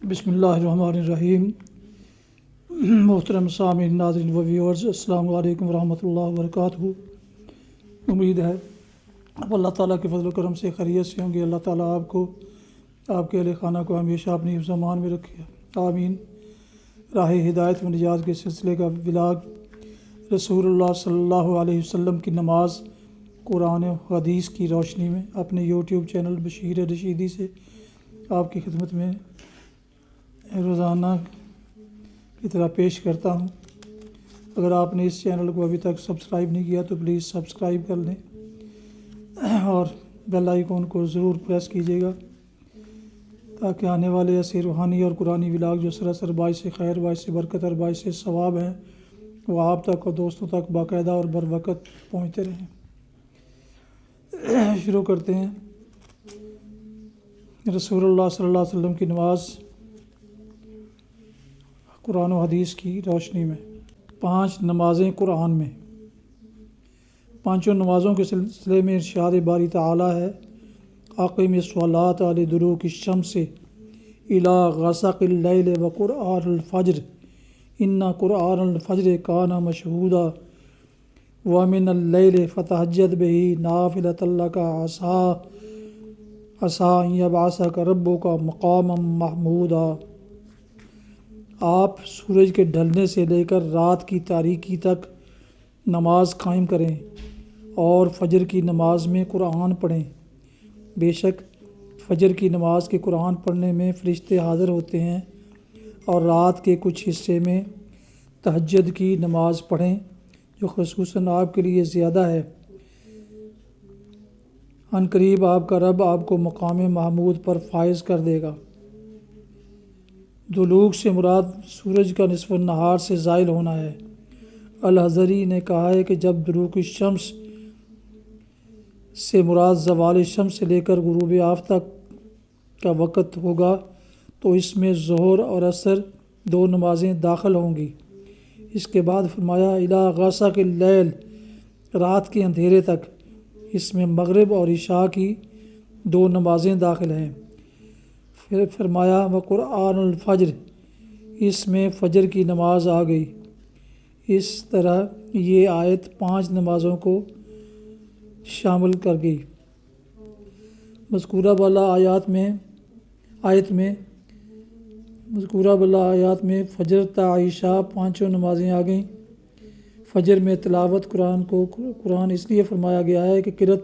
بسم اللہ الرحمن الرحیم۔ محترم سامعین، ناظرین و ویورز، السلام علیکم ورحمۃ اللہ وبرکاتہ۔ امید ہے اب اللہ تعالیٰ کے فضل و کرم سے خیریت سے ہوں گے۔ اللہ تعالیٰ آپ کو، آپ کے اہل خانہ کو ہمیشہ اپنی حفظ و امان میں رکھے، آمین۔ راہ ہدایت و نجات کے سلسلے کا ولاگ رسول اللہ صلی اللہ علیہ وسلم کی نماز قرآن و حدیث کی روشنی میں اپنے یوٹیوب چینل بشیر رشیدی سے آپ کی خدمت میں روزانہ کی طرح پیش کرتا ہوں۔ اگر آپ نے اس چینل کو ابھی تک سبسکرائب نہیں کیا تو پلیز سبسکرائب کر لیں اور بیل آئیکن کو ضرور پریس کیجیے گا تاکہ آنے والے ایسے روحانی اور قرآنی ولاگ جو سراسر باعث خیر، باعث برکت اور باعث ثواب ہیں وہ آپ تک اور دوستوں تک باقاعدہ اور بر وقت پہنچتے رہیں۔ شروع کرتے ہیں رسول اللہ صلی اللہ علیہ وسلم کی نماز قرآن و حدیث کی روشنی میں۔ 5 نمازیں قرآن میں۔ 5 نمازوں کے سلسلے میں ارشاد باری تعالیٰ ہے: اقیم الصلاۃ لدلوک الشمس الی غسق اللیل وقرآن الفجر ان قرآن الفجر کان مشہودا ومن اللیل فتہجد بہ نافلۃ لک عسیٰ ان یبعثک ربک مقاما محمودا۔ آپ سورج کے ڈھلنے سے لے کر رات کی تاریکی تک نماز قائم کریں اور فجر کی نماز میں قرآن پڑھیں۔ بے شک فجر کی نماز کے قرآن پڑھنے میں فرشتے حاضر ہوتے ہیں، اور رات کے کچھ حصے میں تہجد کی نماز پڑھیں جو خصوصاً آپ کے لیے زیادہ ہے۔ ان قریب آپ کا رب آپ کو مقام محمود پر فائز کر دے گا۔ دلوک سے مراد سورج کا نصف النہار سے زائل ہونا ہے۔ الحضری نے کہا ہے کہ جب دلوک الشمس سے مراد زوال شمس سے لے کر غروب آفتاب کا وقت ہوگا تو اس میں ظہر اور عصر 2 نمازیں داخل ہوں گی۔ اس کے بعد فرمایا الی غسق اللیل، رات کے اندھیرے تک، اس میں مغرب اور عشاء کی 2 نمازیں داخل ہیں۔ پھر فرمایا وقرآن الفجر، اس میں فجر کی نماز آ گئی۔ اس طرح یہ آیت 5 نمازوں کو شامل کر گئی۔ مذکورہ بالا آیات میں فجر تا عشاء 5 نمازیں آ گئیں۔ فجر میں تلاوت قرآن اس لیے فرمایا گیا ہے کہ قرأت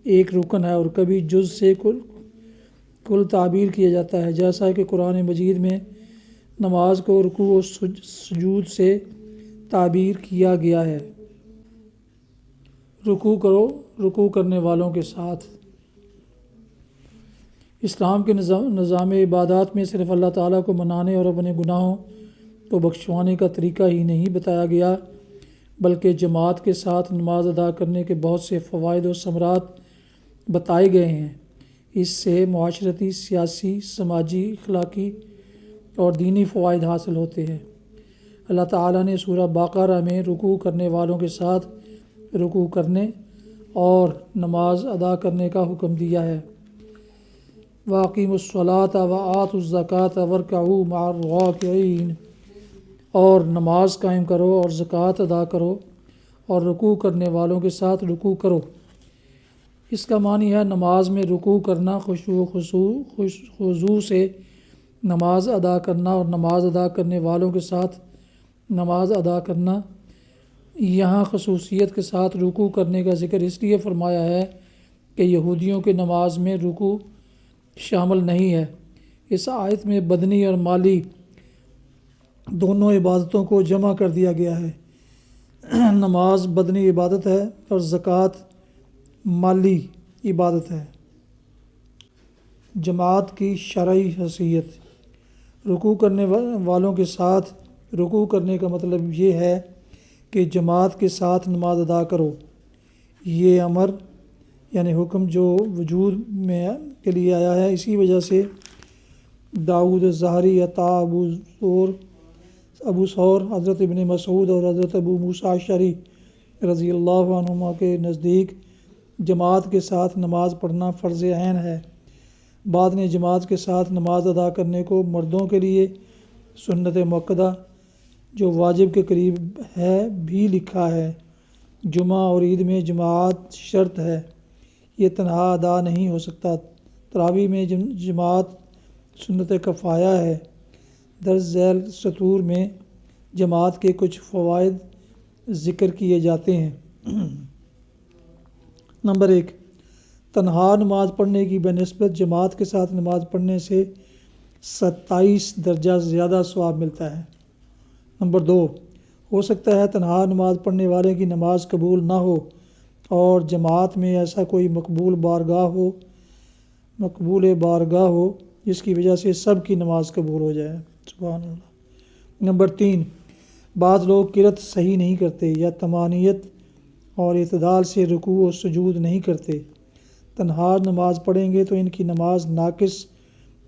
ایک رکن ہے اور کبھی جز سے کل تعبیر کیا جاتا ہے، جیسا کہ قرآن مجید میں نماز کو رکوع و سجود سے تعبیر کیا گیا ہے۔ رکوع کرو رکوع کرنے والوں کے ساتھ۔ اسلام کے نظام عبادات میں صرف اللہ تعالیٰ کو منانے اور اپنے گناہوں کو بخشوانے کا طریقہ ہی نہیں بتایا گیا، بلکہ جماعت کے ساتھ نماز ادا کرنے کے بہت سے فوائد و ثمرات بتائے گئے ہیں۔ اس سے معاشرتی، سیاسی، سماجی، اخلاقی اور دینی فوائد حاصل ہوتے ہیں۔ اللہ تعالیٰ نے سورہ بقرہ میں رکوع کرنے والوں کے ساتھ رکوع کرنے اور نماز ادا کرنے کا حکم دیا ہے۔ وَأَقِیمُوا الصَّلَاةَ وَآتُوا الزَّکَاةَ وَارْکَعُوا مَعَ الرَّاکِعِینَ، اور نماز قائم کرو اور زکوٰۃ ادا کرو اور رکوع کرنے والوں کے ساتھ رکوع کرو۔ اس کا معنی ہے نماز میں رکوع کرنا، خشوع و خضوع سے نماز ادا کرنا اور نماز ادا کرنے والوں کے ساتھ نماز ادا کرنا۔ یہاں خصوصیت کے ساتھ رکوع کرنے کا ذکر اس لیے فرمایا ہے کہ یہودیوں کے نماز میں رکوع شامل نہیں ہے۔ اس آیت میں بدنی اور مالی دونوں عبادتوں کو جمع کر دیا گیا ہے۔ نماز بدنی عبادت ہے اور زکوٰۃ مالی عبادت ہے۔ جماعت کی شرعی حیثیت۔ رکوع کرنے والوں کے ساتھ رکوع کرنے کا مطلب یہ ہے کہ جماعت کے ساتھ نماز ادا کرو۔ یہ امر یعنی حکم جو وجود میں کے لیے آیا ہے، اسی وجہ سے داؤد ظاہری، عطا، ابو ثور، حضرت ابن مسعود اور حضرت ابو موسیٰ اشعری رضی اللہ عنہما کے نزدیک جماعت کے ساتھ نماز پڑھنا فرض عین ہے۔ بعد نے جماعت کے ساتھ نماز ادا کرنے کو مردوں کے لیے سنت مؤکدہ جو واجب کے قریب ہے بھی لکھا ہے۔ جمعہ اور عید میں جماعت شرط ہے، یہ تنہا ادا نہیں ہو سکتا۔ تراویح میں جماعت سنت کفایہ ہے۔ درج ذیل سطور میں جماعت کے کچھ فوائد ذکر کیے جاتے ہیں۔ نمبر 1، تنہا نماز پڑھنے کی بنسبت جماعت کے ساتھ نماز پڑھنے سے 27 درجہ زیادہ ثواب ملتا ہے۔ نمبر 2، ہو سکتا ہے تنہا نماز پڑھنے والے کی نماز قبول نہ ہو اور جماعت میں ایسا کوئی مقبول بارگاہ ہو جس کی وجہ سے سب کی نماز قبول ہو جائے۔ سبحان اللہ۔ نمبر 3، بعض لوگ قرأت صحیح نہیں کرتے یا طمانینت اور اعتدال سے رکوع و سجود نہیں کرتے۔ تنہا نماز پڑھیں گے تو ان کی نماز ناقص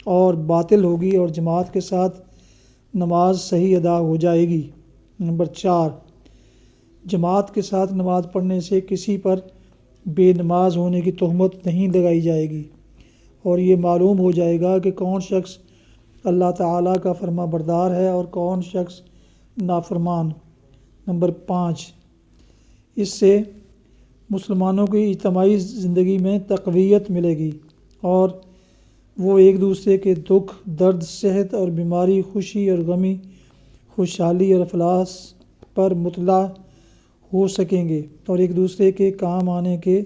اور باطل ہوگی اور جماعت کے ساتھ نماز صحیح ادا ہو جائے گی۔ نمبر 4، جماعت کے ساتھ نماز پڑھنے سے کسی پر بے نماز ہونے کی تہمت نہیں لگائی جائے گی اور یہ معلوم ہو جائے گا کہ کون شخص اللہ تعالیٰ کا فرما بردار ہے اور کون شخص نافرمان۔ نمبر 5، اس سے مسلمانوں کی اجتماعی زندگی میں تقویت ملے گی اور وہ ایک دوسرے کے دکھ درد، صحت اور بیماری، خوشی اور غمی، خوشحالی اور افلاس پر مطلع ہو سکیں گے اور ایک دوسرے کے کام آنے کے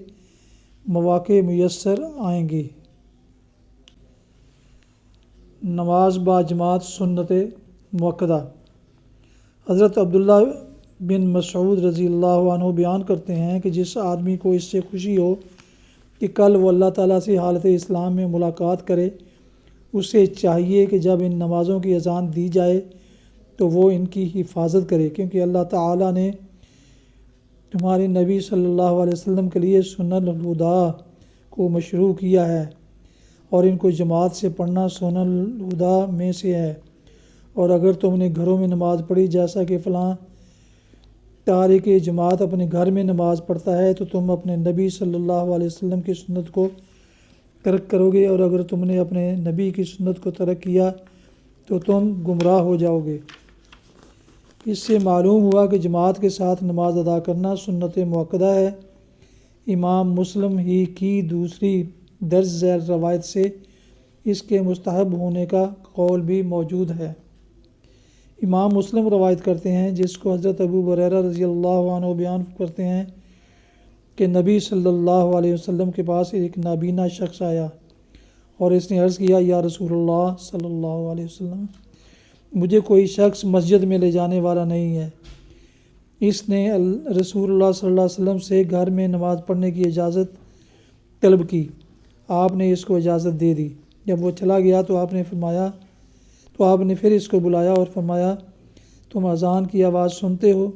مواقع میسر آئیں گے۔ نماز با جماعت سنت مؤکدہ۔ حضرت عبداللہ بن مسعود رضی اللہ عنہ بیان کرتے ہیں کہ جس آدمی کو اس سے خوشی ہو کہ کل وہ اللہ تعالیٰ سے حالت اسلام میں ملاقات کرے، اسے چاہیے کہ جب ان نمازوں کی اذان دی جائے تو وہ ان کی حفاظت کرے، کیونکہ اللہ تعالیٰ نے تمہارے نبی صلی اللہ علیہ وسلم کے لیے سنن الہدیٰ کو مشروع کیا ہے اور ان کو جماعت سے پڑھنا سنن الہدیٰ میں سے ہے۔ اور اگر تم نے گھروں میں نماز پڑھی جیسا کہ فلاں تارک جماعت اپنے گھر میں نماز پڑھتا ہے تو تم اپنے نبی صلی اللہ علیہ وسلم کی سنت کو ترک کرو گے، اور اگر تم نے اپنے نبی کی سنت کو ترک کیا تو تم گمراہ ہو جاؤ گے۔ اس سے معلوم ہوا کہ جماعت کے ساتھ نماز ادا کرنا سنت مؤکدہ ہے۔ امام مسلم ہی کی دوسری درج ذیل روایت سے اس کے مستحب ہونے کا قول بھی موجود ہے۔ امام مسلم روایت کرتے ہیں، جس کو حضرت ابو ہریرہ رضی اللہ عنہ بیان کرتے ہیں کہ نبی صلی اللہ علیہ وسلم کے پاس ایک نابینا شخص آیا اور اس نے عرض کیا، یا رسول اللہ صلی اللہ علیہ وسلم، مجھے کوئی شخص مسجد میں لے جانے والا نہیں ہے۔ اس نے رسول اللہ صلی اللہ علیہ وسلم سے گھر میں نماز پڑھنے کی اجازت طلب کی، آپ نے اس کو اجازت دے دی۔ جب وہ چلا گیا تو آپ نے پھر اس کو بلایا اور فرمایا، تم اذان کی آواز سنتے ہو؟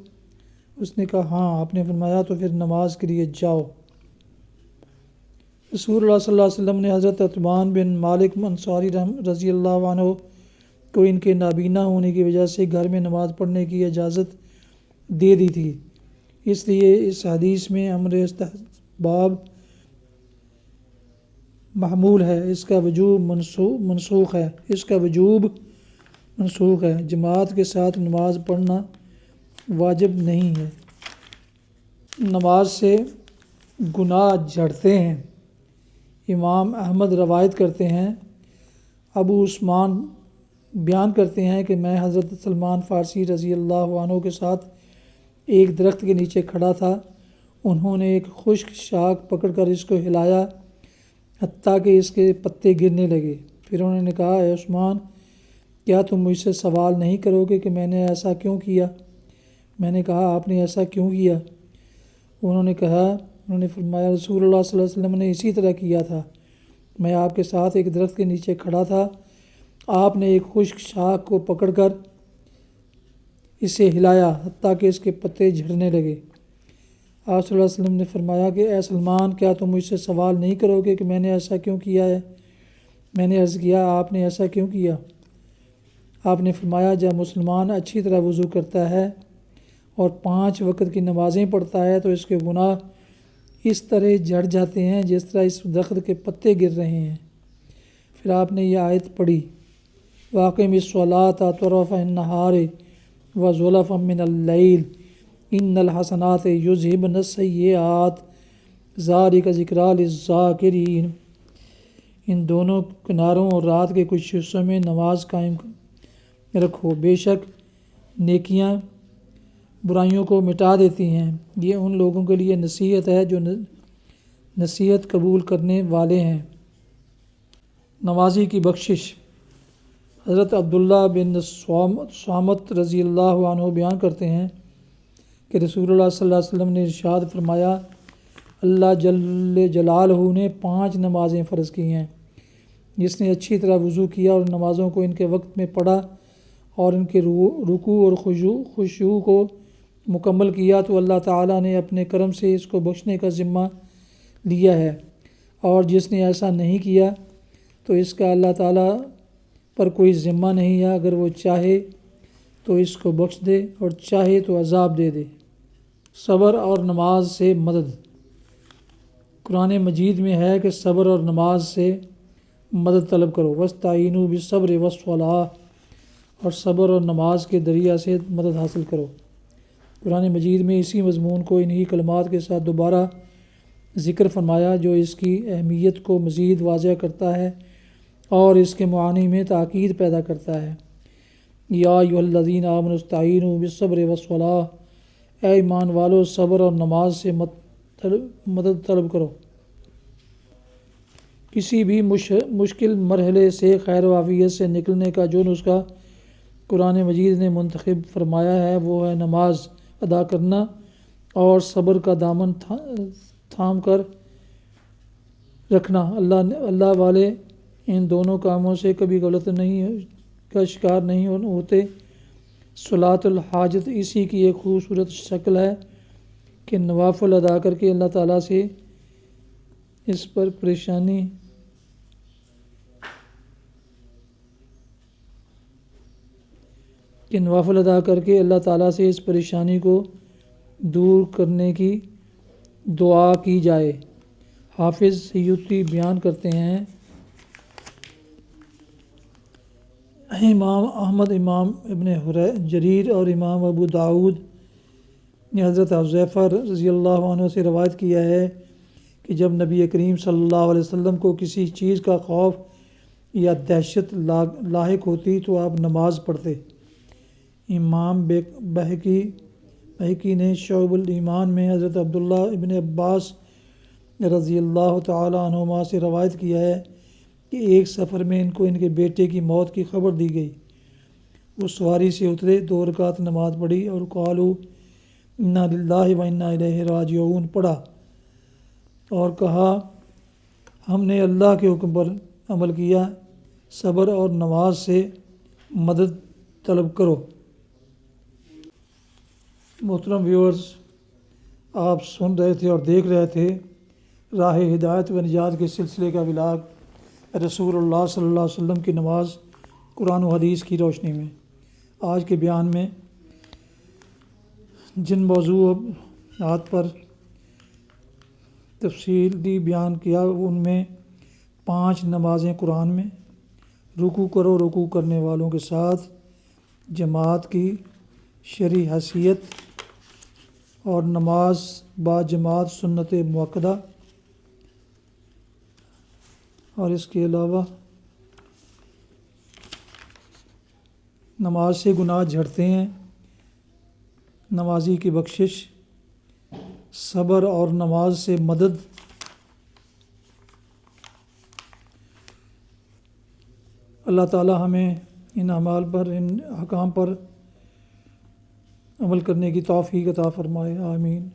اس نے کہا ہاں۔ آپ نے فرمایا تو پھر نماز کے لیے جاؤ۔ رسول اللہ صلی اللہ علیہ وسلم نے حضرت عتبان بن مالک انصاری رضی اللہ عنہ کو ان کے نابینا ہونے کی وجہ سے گھر میں نماز پڑھنے کی اجازت دے دی تھی، اس لیے اس حدیث میں امر استحباب محمول ہے، اس کا وجوب منسوخ ہے۔ جماعت کے ساتھ نماز پڑھنا واجب نہیں ہے۔ نماز سے گناہ جھڑتے ہیں۔ امام احمد روایت کرتے ہیں، ابو عثمان بیان کرتے ہیں کہ میں حضرت سلمان فارسی رضی اللہ عنہ کے ساتھ ایک درخت کے نیچے کھڑا تھا۔ انہوں نے ایک خشک شاخ پکڑ کر اس کو ہلایا حتیٰ کہ اس کے پتے گرنے لگے۔ پھر انہوں نے کہا، اے عثمان، کیا تم مجھ سے سوال نہیں کرو گے کہ میں نے ایسا کیوں کیا؟ میں نے کہا، آپ نے ایسا کیوں کیا؟ انہوں نے فرمایا، رسول اللہ صلی اللہ علیہ وسلم نے اسی طرح کیا تھا۔ میں آپ کے ساتھ ایک درخت کے نیچے کھڑا تھا، آپ نے ایک خشک شاخ کو پکڑ کر اسے ہلایا حتیٰ کہ اس کے پتے جھڑنے لگے۔ آپ صلی اللہ علیہ وسلم نے فرمایا کہ اے سلمان، کیا تم مجھ سے سوال نہیں کرو گے کہ میں نے ایسا کیوں کیا ہے؟ میں نے عرض کیا، آپ نے ایسا کیوں کیا؟ آپ نے فرمایا، جب مسلمان اچھی طرح وضو کرتا ہے اور 5 وقت کی نمازیں پڑھتا ہے تو اس کے گناہ اس طرح جھڑ جاتے ہیں جس طرح اس درخت کے پتے گر رہے ہیں۔ پھر آپ نے یہ آیت پڑھی، واقم الصلاۃ طرف النہار وزلفا من اللیل ان الحسنات یذہبن السیئات ذالک ذکریٰ للذاکرین۔ ان دونوں کناروں اور رات کے کچھ حصوں میں نماز قائم رکھو، بے شک نیکیاں برائیوں کو مٹا دیتی ہیں۔ یہ ان لوگوں کے لیے نصیحت ہے جو نصیحت قبول کرنے والے ہیں۔ نمازی کی بخشش۔ حضرت عبداللہ بن صامت رضی اللہ عنہ بیان کرتے ہیں کہ رسول اللہ صلی اللہ علیہ وسلم نے ارشاد فرمایا، اللہ جل جلالہ نے 5 نمازیں فرض کی ہیں۔ جس نے اچھی طرح وضو کیا اور نمازوں کو ان کے وقت میں پڑھا اور ان کے رکوع اور خشوع کو مکمل کیا تو اللہ تعالیٰ نے اپنے کرم سے اس کو بخشنے کا ذمہ لیا ہے، اور جس نے ایسا نہیں کیا تو اس کا اللہ تعالیٰ پر کوئی ذمہ نہیں ہے، اگر وہ چاہے تو اس کو بخش دے اور چاہے تو عذاب دے دے۔ صبر اور نماز سے مدد۔ قرآن مجید میں ہے کہ صبر اور نماز سے مدد طلب کرو، وَاسْتَعِینُوا بِالصَّبْرِ وَالصَّلَاةِ، اور صبر اور نماز کے ذریعہ سے مدد حاصل کرو۔ قرآن مجید میں اسی مضمون کو انہی کلمات کے ساتھ دوبارہ ذکر فرمایا جو اس کی اہمیت کو مزید واضح کرتا ہے اور اس کے معانی میں تاکید پیدا کرتا ہے۔ یا ایھا الذین آمنوا استعینوا بالصبر والصلاۃ، اے ایمان والو صبر اور نماز سے مدد طلب کرو۔ کسی بھی مشکل مرحلے سے خیر و عافیت سے نکلنے کا جو نسخہ قرآن مجید نے منتخب فرمایا ہے وہ ہے نماز ادا کرنا اور صبر کا دامن تھام کر رکھنا۔ اللہ والے ان دونوں کاموں سے کبھی غلط نہیں کا شکار نہیں ہوتے۔ صلاۃ الحاجت اسی کی ایک خوبصورت شکل ہے کہ نوافل ادا کر کے اللہ تعالیٰ سے اس پر پریشانی اللہ تعالیٰ سے اس پریشانی کو دور کرنے کی دعا کی جائے۔ حافظ سیوطی بیان کرتے ہیں، امام احمد، امام ابن جریر اور امام ابو داود نے حضرت حذیفہ رضی اللہ عنہ سے روایت کیا ہے کہ جب نبی کریم صلی اللہ علیہ وسلم کو کسی چیز کا خوف یا دہشت لاحق ہوتی تو آپ نماز پڑھتے۔ امام بہقی نے شعب الایمان میں حضرت عبداللہ ابن عباس رضی اللہ تعالی عنہما سے روایت کیا ہے کہ ایک سفر میں ان کو ان کے بیٹے کی موت کی خبر دی گئی۔ وہ سواری سے اترے، 2 رکعت نماز پڑھی اور قالوا انا للہ و انا الیہ راجعون پڑھا اور کہا ہم نے اللہ کے حکم پر عمل کیا، صبر اور نماز سے مدد طلب کرو۔ محترم ویورز، آپ سن رہے تھے اور دیکھ رہے تھے راہ ہدایت و نجات کے سلسلے کا ولاگ رسول اللہ صلی اللہ علیہ وسلم کی نماز قرآن و حدیث کی روشنی میں۔ آج کے بیان میں جن موضوعات پر تفصیلی بیان کیا ان میں 5 نمازیں قرآن میں، رکوع کرو، رکوع کرنے والوں کے ساتھ، جماعت کی شرعی حیثیت اور نماز با جماعت سنت مؤکدہ، اور اس کے علاوہ نماز سے گناہ جھڑتے ہیں، نمازی کی بخشش، صبر اور نماز سے مدد، اللہ تعالی ہمیں ان اعمال پر، ان احکام پر عمل کرنے کی توفیق عطا فرمائے، آمین۔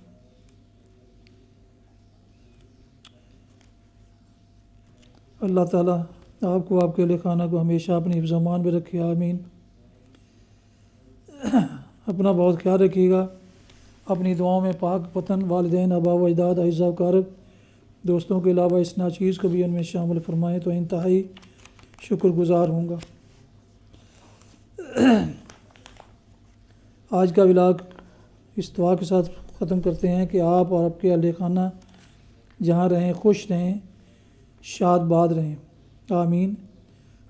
اللہ تعالیٰ آپ کو، آپ کے اہل خانہ کو ہمیشہ اپنی حفظ و امان میں رکھے، آمین۔ اپنا بہت خیال رکھیے گا، اپنی دعاؤں میں پاک وطن، والدین، آباء و اجداد، اعزاء و اقارب، دوستوں کے علاوہ اس ناچیز کو بھی ان میں شامل فرمائیں تو انتہائی شکر گزار ہوں گا۔ آج کا ولاگ اس دعا کے ساتھ ختم کرتے ہیں کہ آپ اور آپ کے اہل خانہ جہاں رہیں خوش رہیں، شاد باد رہیں، آمین۔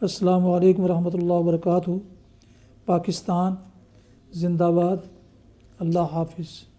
السلام علیکم ورحمۃ اللہ وبرکاتہ۔ پاکستان زندہ باد۔ اللہ حافظ۔